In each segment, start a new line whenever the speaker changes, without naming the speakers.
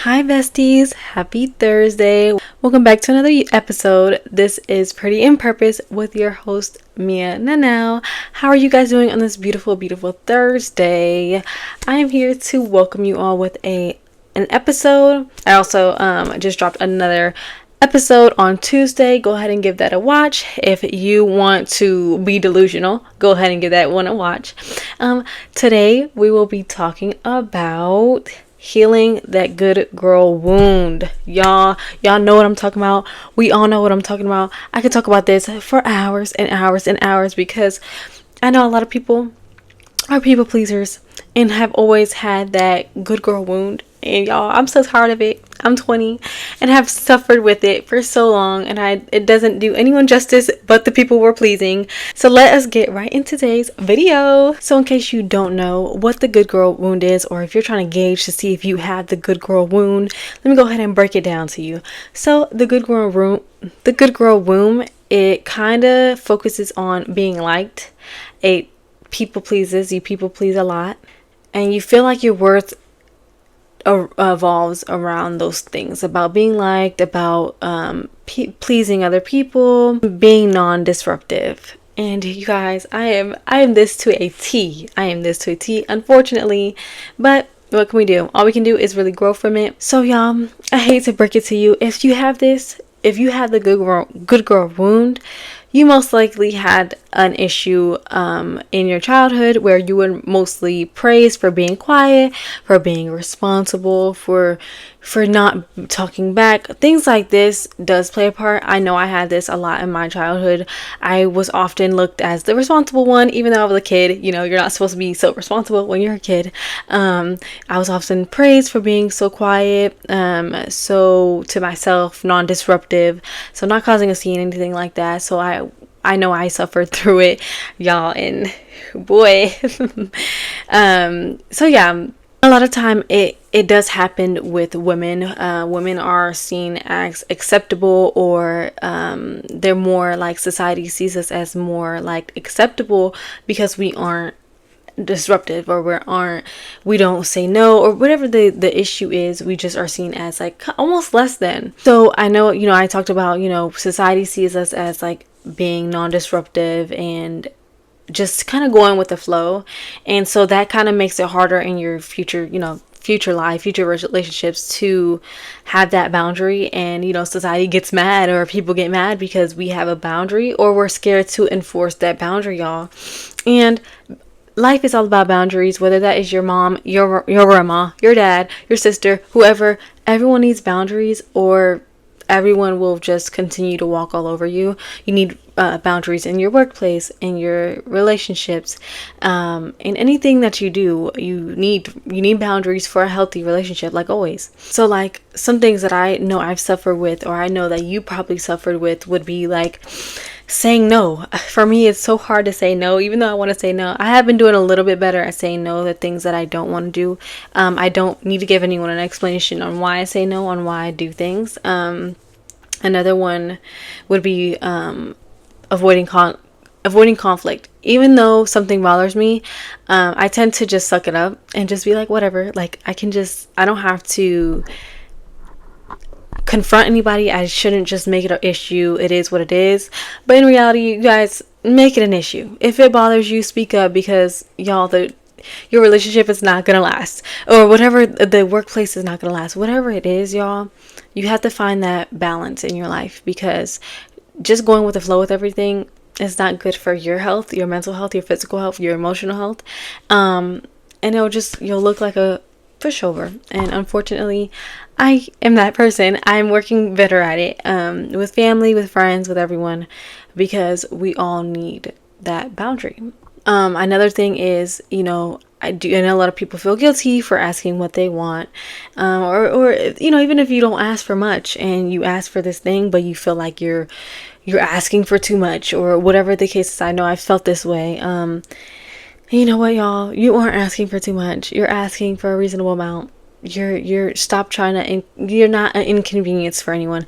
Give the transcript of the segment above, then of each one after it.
Hi besties, happy Thursday. Welcome back to another episode. This is Pretty in Purpose with your host Mia Nanau. How are you guys doing on this beautiful Thursday? I am here to welcome you all with an episode. I also just dropped another episode on Tuesday. Go ahead and give that a watch. If you want to be delusional, go ahead and give that one a watch. Today we will be talking about healing that good girl wound. Y'all know what I'm talking about. We all know what I'm talking about. I could talk about this for hours and hours and hours because I know a lot of people are people pleasers and have always had that good girl wound. And y'all, I'm so tired of it. I'm 20 and have suffered with it for so long, and it doesn't do anyone justice but the people we're pleasing. So let us get right into today's video. So in case you don't know what the good girl wound is, or if you're trying to gauge to see if you have the good girl wound, let me go ahead and break it down to you. So the good girl wound, it kind of focuses on being liked. It people pleases, you people please a lot, and you feel like your worth evolves around those things, about being liked, about pleasing other people, being non-disruptive. And you guys, I am this to a T. Unfortunately, but what can we do? All we can do is really grow from it. So y'all, I hate to break it to you, if you have the good girl wound, you most likely had an issue in your childhood where you were mostly praised for being quiet, for being responsible, for not talking back. Things like this does play a part. I know I had this a lot in my childhood. I was often looked as the responsible one, even though I was a kid. You know, you're not supposed to be so responsible when you're a kid. I was often praised for being so quiet, so to myself, non-disruptive, so not causing a scene, anything like that. So I know I suffered through it, y'all, and boy. So yeah, a lot of time it does happen with women. Women are seen as acceptable, or they're more like, society sees us as more like acceptable because we aren't disruptive, or we don't say no, or whatever the issue is. We just are seen as like almost less than. So I know, I talked about, society sees us as like being non-disruptive and just kind of going with the flow, and so that kind of makes it harder in your future relationships to have that boundary. And society gets mad, or people get mad because we have a boundary, or we're scared to enforce that boundary, y'all. And life is all about boundaries, whether that is your mom, your grandma, your dad, your sister, whoever. Everyone needs boundaries, or everyone will just continue to walk all over you. You need boundaries in your workplace, in your relationships, in anything that you do. You need boundaries for a healthy relationship, like always. So like some things that I know I've suffered with, or I know that you probably suffered with, would be like saying no. For me, it's so hard to say no, even though I want to say no. I have been doing a little bit better at saying no to things that I don't want to do. I don't need to give anyone an explanation on why I say no, on why I do things. Another one would be avoiding conflict. Even though something bothers me, I tend to just suck it up and just be like, whatever. Like I don't have to confront anybody. I shouldn't just make it an issue. It is what it is. But in reality, you guys, make it an issue. If it bothers you, speak up, because y'all, your relationship is not gonna last, or whatever, the workplace is not gonna last. Whatever it is, y'all, you have to find that balance in your life, because just going with the flow with everything is not good for your health, your mental health, your physical health, your emotional health. And you'll look like a pushover. And unfortunately, I am that person. I'm working better at it, with family, with friends, with everyone, because we all need that boundary. Another thing is, I know a lot of people feel guilty for asking what they want, or even if you don't ask for much and you ask for this thing, but you feel like you're asking for too much, or whatever the case is. I know I felt this way. You know what, y'all? You aren't asking for too much. You're asking for a reasonable amount. You're stop trying to. You're not an inconvenience for anyone.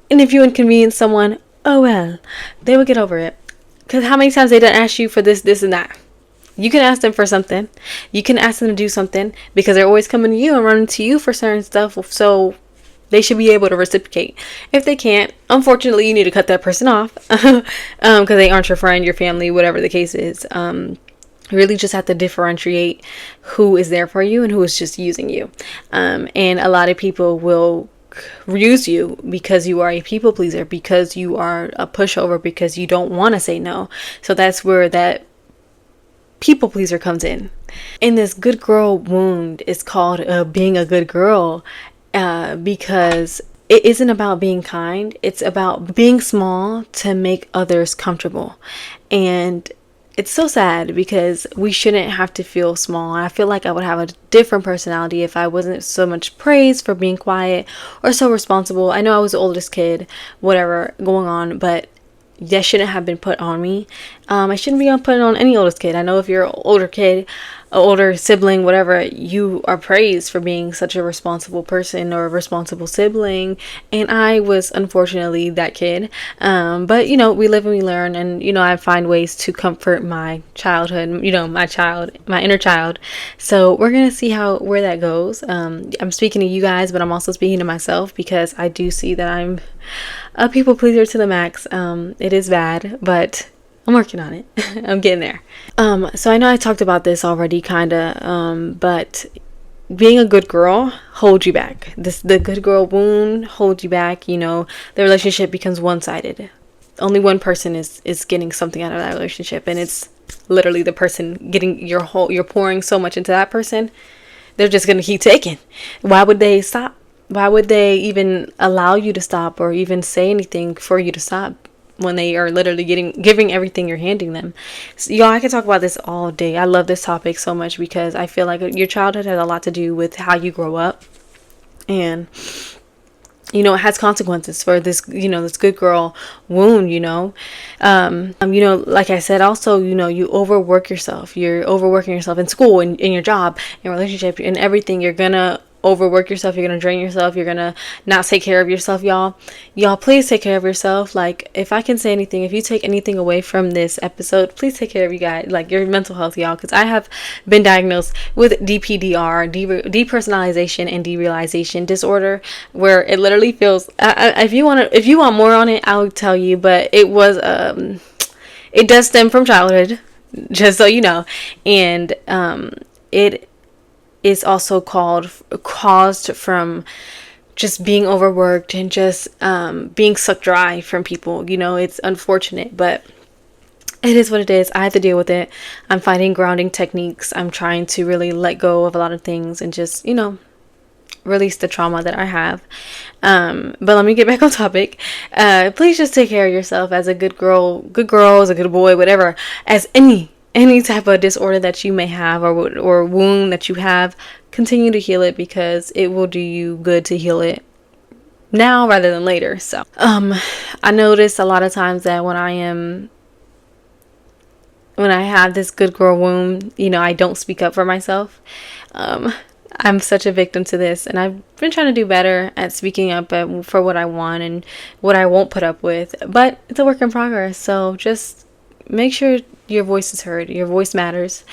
And if you inconvenience someone, oh well, they will get over it. Because how many times they didn't ask you for this, and that? You can ask them for something. You can ask them to do something because they're always coming to you and running to you for certain stuff. So they should be able to reciprocate. If they can't, unfortunately, you need to cut that person off because they aren't your friend, your family, whatever the case is. You really just have to differentiate who is there for you and who is just using you. And a lot of people will use you because you are a people pleaser, because you are a pushover, because you don't want to say no. So that's where that people pleaser comes in. And this good girl wound is called being a good girl because it isn't about being kind. It's about being small to make others comfortable. And it's so sad because we shouldn't have to feel small. I feel like I would have a different personality if I wasn't so much praised for being quiet or so responsible. I know I was the oldest kid, whatever going on, but that shouldn't have been put on me. I shouldn't be put on any oldest kid. I know if you're an older kid, an older sibling, whatever, you are praised for being such a responsible person or a responsible sibling. And I was unfortunately that kid. But we live and we learn, and I find ways to comfort my childhood, my inner child. So we're gonna see where that goes. I'm speaking to you guys, but I'm also speaking to myself because I do see that I'm a people pleaser to the max. It is bad, but I'm working on it. I'm getting there. So I know I talked about this already, kinda, but being a good girl holds you back. The good girl wound holds you back. The relationship becomes one-sided. Only one person is getting something out of that relationship, and it's literally the person getting you're pouring so much into that person. They're just gonna keep taking. Why would they stop? Why would they even allow you to stop or even say anything for you to stop when they are literally giving everything you're handing them? So, y'all, I could talk about this all day. I love this topic so much because I feel like your childhood has a lot to do with how you grow up. And it has consequences for this, this good girl wound, like I said, also, you overwork yourself. You're overworking yourself in school, in your job, in relationship, in everything. You're gonna overwork yourself. You're gonna drain yourself. You're gonna not take care of yourself. Y'all please take care of yourself. Like, if I can say anything, if you take anything away from this episode, please take care of you guys, like your mental health, y'all, because I have been diagnosed with DPDR, depersonalization and derealization disorder, where it literally feels, if you want more on it, I'll tell you, but it was it does stem from childhood, just so you know. And it is also caused from just being overworked and just being sucked dry from people. It's unfortunate, but it is what it is. I have to deal with it. I'm finding grounding techniques. I'm trying to really let go of a lot of things and just, release the trauma that I have. But let me get back on topic. Please just take care of yourself as a good girl, as a good boy, whatever, as any type of disorder that you may have or wound that you have. Continue to heal it because it will do you good to heal it now rather than later. So I notice a lot of times that when I have this good girl wound, I don't speak up for myself. I'm such a victim to this, and I've been trying to do better at speaking up for what I want and what I won't put up with, but it's a work in progress. So just make sure your voice is heard. Your voice matters.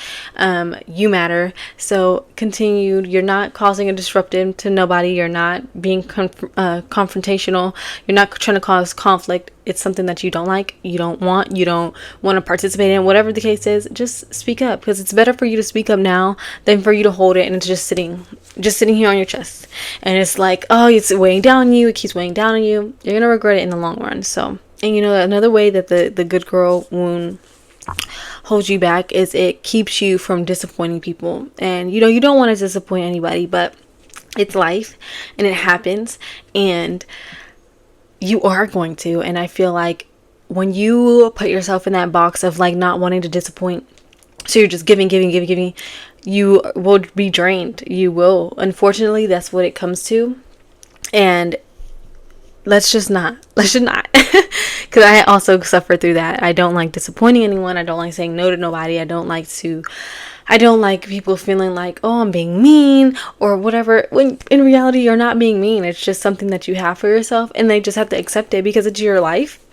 You matter. So continue. You're not causing a disruption to nobody. You're not being confrontational. You're not trying to cause conflict. It's something that you don't like, you don't want to participate in, whatever the case is. Just speak up, because it's better for you to speak up now than for you to hold it and it's just sitting here on your chest. And it's like, oh, it's weighing down on you. It keeps weighing down on you. You're going to regret it in the long run. So, and another way that the good girl wound holds you back is it keeps you from disappointing people. And you don't want to disappoint anybody, but it's life and it happens, and you are going to. And I feel like when you put yourself in that box of like not wanting to disappoint, so you're just giving, you will be drained. You will. Unfortunately, that's what it comes to. And let's not because I also suffer through that. I don't like disappointing anyone. I don't like saying no to nobody. I don't like people feeling like, oh, I'm being mean or whatever, when in reality you're not being mean. It's just something that you have for yourself, and they just have to accept it because it's your life.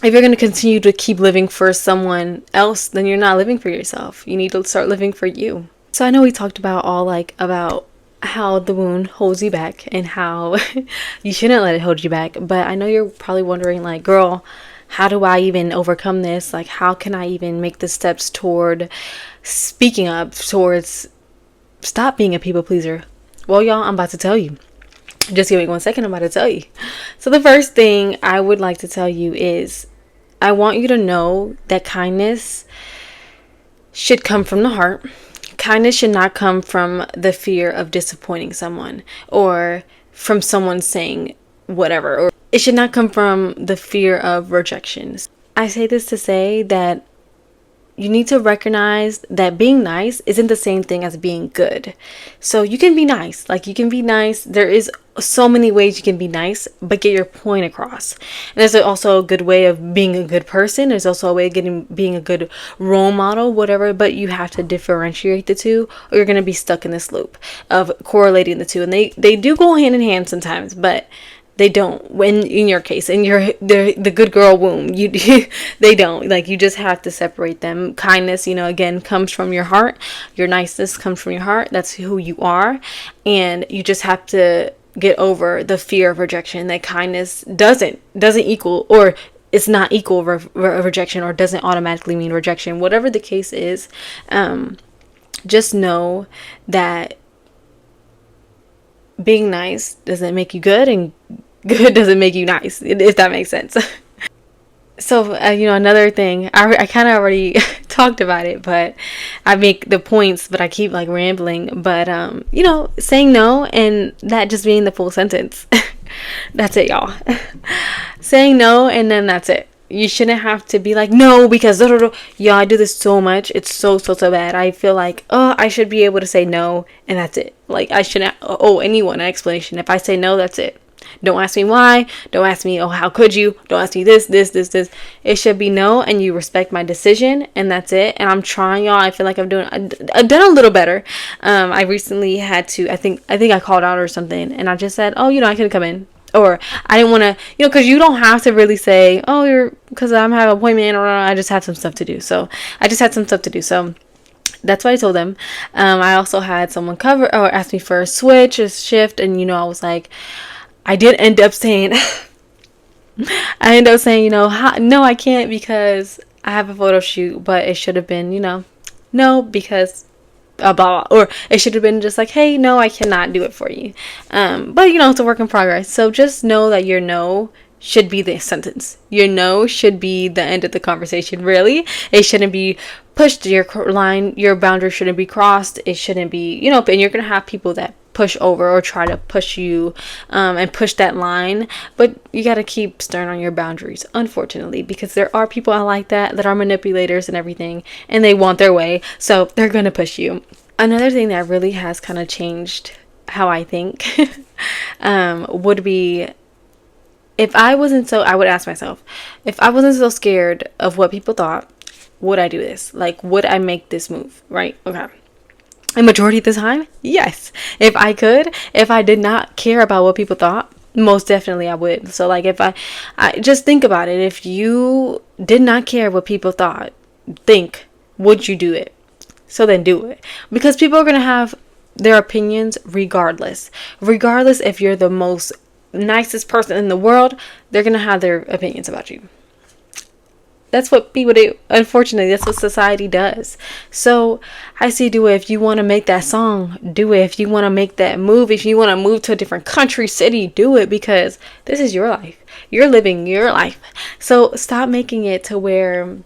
if you're going to continue to keep living for someone else, then you're not living for yourself. You need to start living for you. So I know we talked about all like about how the wound holds you back and how you shouldn't let it hold you back. But I know you're probably wondering, like, girl, how do I even overcome this? Like, how can I even make the steps toward speaking up, towards stop being a people pleaser? Well, y'all, I'm about to tell you. Just give me 1 second, I'm about to tell you. So the first thing I would like to tell you is I want you to know that kindness should come from the heart. Kindness should not come from the fear of disappointing someone or from someone saying whatever. Or it should not come from the fear of rejection. I say this to say that you need to recognize that being nice isn't the same thing as being good. So you can be nice. Like, you can be nice. There is so many ways you can be nice, but get your point across. And there's also a good way of being a good person. There's also a way of being a good role model, whatever, but you have to differentiate the two, or you're going to be stuck in this loop of correlating the two. And they do go hand in hand sometimes, but they don't. When in your case, in the good girl womb, you they don't. Like, you just have to separate them. Kindness, again, comes from your heart. Your niceness comes from your heart. That's who you are, and you just have to get over the fear of rejection. That kindness doesn't equal, or it's not equal rejection, or doesn't automatically mean rejection. Whatever the case is, just know that being nice doesn't make you good, and good doesn't make you nice, if that makes sense. So, another thing, I kind of already talked about it, but I make the points, but I keep like rambling. But, saying no and that just being the full sentence. That's it, y'all. Saying no, and then that's it. You shouldn't have to be like, no, because, yeah, I do this so much. It's so bad. I feel like, I should be able to say no, and that's it. Like, I shouldn't owe anyone an explanation. If I say no, that's it. Don't ask me why. Don't ask me, how could you? Don't ask me this. It should be no, and you respect my decision, and that's it. And I'm trying, y'all. I feel like I've done a little better. I recently had to, I think I called out or something, and I just said, I couldn't come in. Or I didn't want to, because you don't have to really say, because I'm having an appointment, or I just had some stuff to do. So I just had some stuff to do. So that's what I told them. I also had someone cover or ask me for a shift. And, I was like, I did end up saying, no, I can't because I have a photo shoot, but it should have been, no, because blah, blah, or it should have been just like, hey, no, I cannot do it for you. But it's a work in progress. So just know that your no should be the sentence. Your no should be the end of the conversation. Really, it shouldn't be pushed. Your line, your boundary shouldn't be crossed. It shouldn't be, and you're gonna have people that push over or try to push you and push that line, but you got to keep stern on your boundaries, unfortunately, because there are people like that are manipulators and everything, and they want their way, so they're going to push you. Another thing that really has kind of changed how I think would be, I would ask myself, if I wasn't so scared of what people thought, would I do this? Like, would I make this move? Right? Okay. A majority of the time, yes. If I did not care about what people thought, most definitely I would. So like, if I just think about it, if you did not care what people thought, would you do it? So then do it, because people are going to have their opinions regardless if you're the most nicest person in the world, they're going to have their opinions about you. That's what people do. Unfortunately, that's what society does. So I say do it. If you want to make that song, do it. If you want to make that move, if you want to move to a different country, city, do it, because this is your life. You're living your life. So stop making it to where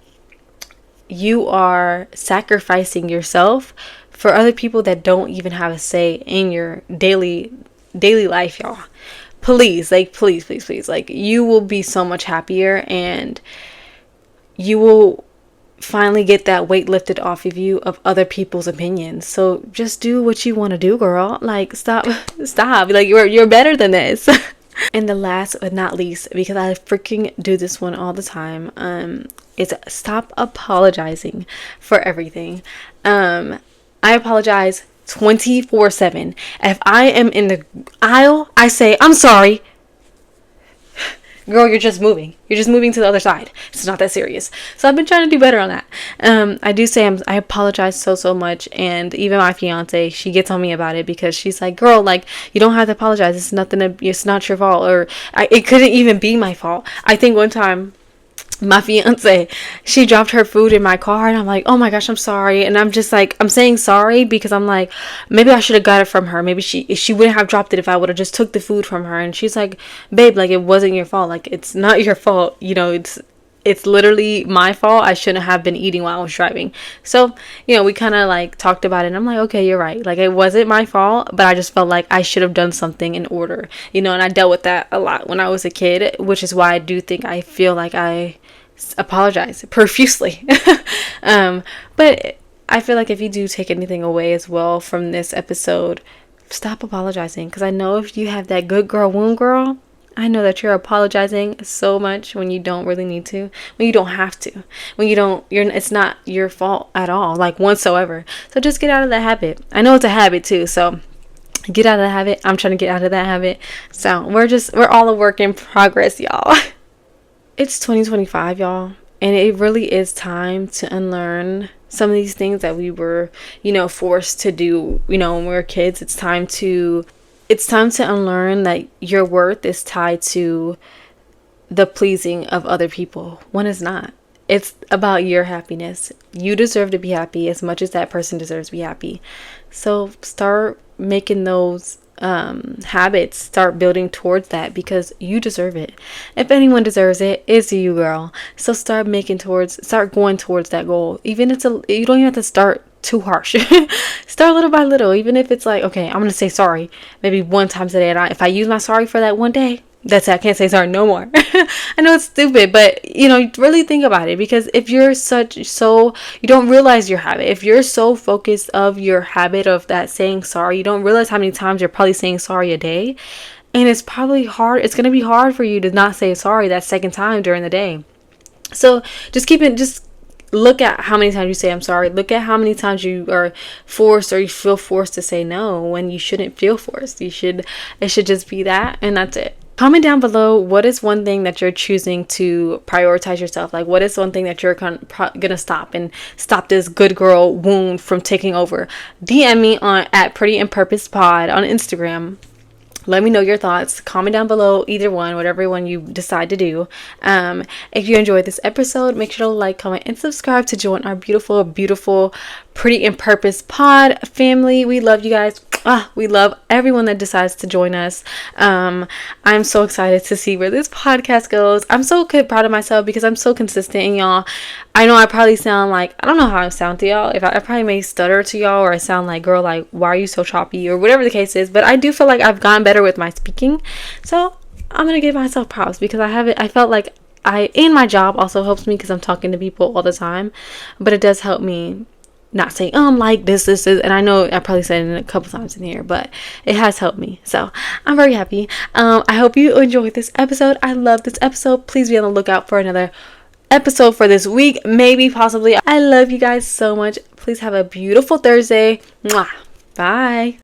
you are sacrificing yourself for other people that don't even have a say in your daily life, y'all. Please, please. Like, you will be so much happier, and you will finally get that weight lifted off of you of other people's opinions. So just do what you want to do, girl. Like, stop. Like, you're better than this. And the last but not least, because I freaking do this one all the time, is stop apologizing for everything. I apologize 24/7. If I am in the aisle, I say, I'm sorry. girl, you're just moving. You're just moving to the other side. It's not that serious. So I've been trying to do better on that. I do say I apologize so much. And even my fiance, she gets on me about it because she's like, girl, like, you don't have to apologize. It's not your fault. Or it couldn't even be my fault. I think one time, my fiance, she dropped her food in my car, and I'm like, oh my gosh, I'm sorry. And I'm just like, I'm saying sorry because I'm like, maybe I should have got it from her. Maybe she wouldn't have dropped it if I would have just took the food from her. And she's like, babe, like, it wasn't your fault. Like, it's not your fault. You know, it's literally my fault. I shouldn't have been eating while I was driving. So, you know, we kind of like talked about it, and I'm like, okay, you're right. Like, it wasn't my fault, but I just felt like I should have done something in order, you know, and I dealt with that a lot when I was a kid, which is why I do think I feel like I apologize profusely. But I feel like if you do take anything away as well from this episode, stop apologizing, because I know if you have that good girl wound, girl, I know that you're apologizing so much when you don't really need to, when you don't have to, when it's not your fault at all, like, whatsoever. So just get out of that habit. I know it's a habit too, so get out of the habit. I'm trying to get out of that habit. So we're all a work in progress, y'all. It's 2025, y'all, and it really is time to unlearn some of these things that we were, you know, forced to do, you know, when we were kids. It's time to unlearn that your worth is tied to the pleasing of other people when it's not. It's about your happiness. You deserve to be happy as much as that person deserves to be happy. So start making those habits, start building towards that, because you deserve it. If anyone deserves it, it's you, girl. So start going towards that goal. Even you don't even have to start too harsh. Start little by little. Even if it's like, okay, I'm gonna say sorry maybe one time today, and if I use my sorry for that one day, that's it. I can't say sorry no more. I know it's stupid, but you know, really think about it, because if you're you don't realize your habit. If you're so focused of your habit of that saying sorry, you don't realize how many times you're probably saying sorry a day. And it's probably hard. It's going to be hard for you to not say sorry that second time during the day. So just look at how many times you say I'm sorry. Look at how many times you are forced, or you feel forced to say no when you shouldn't feel forced. It should just be that, and that's it. Comment down below, what is one thing that you're choosing to prioritize yourself? Like, what is one thing that you're gonna stop this good girl wound from taking over? DM me at Pretty and Purpose Pod on Instagram. Let me know your thoughts. Comment down below, either one, whatever one you decide to do. If you enjoyed this episode, make sure to like, comment, and subscribe to join our beautiful Pretty and Purpose Pod family. We love you guys. We love everyone that decides to join us. I'm so excited to see where this podcast goes. I'm so proud of myself because I'm so consistent, and y'all, I know I probably sound like, I don't know how I sound to y'all. If I probably may stutter to y'all, or I sound like, girl, like, why are you so choppy, or whatever the case is. But I do feel like I've gotten better with my speaking. So I'm going to give myself props, because I felt like and my job also helps me because I'm talking to people all the time. But it does help me not saying, I'm like this, and I know I probably said it a couple times in here, but it has helped me. So I'm very happy. I hope you enjoyed this episode. I love this episode. Please be on the lookout for another episode for this week, maybe, possibly. I love you guys so much. Please have a beautiful Thursday. Mwah. Bye.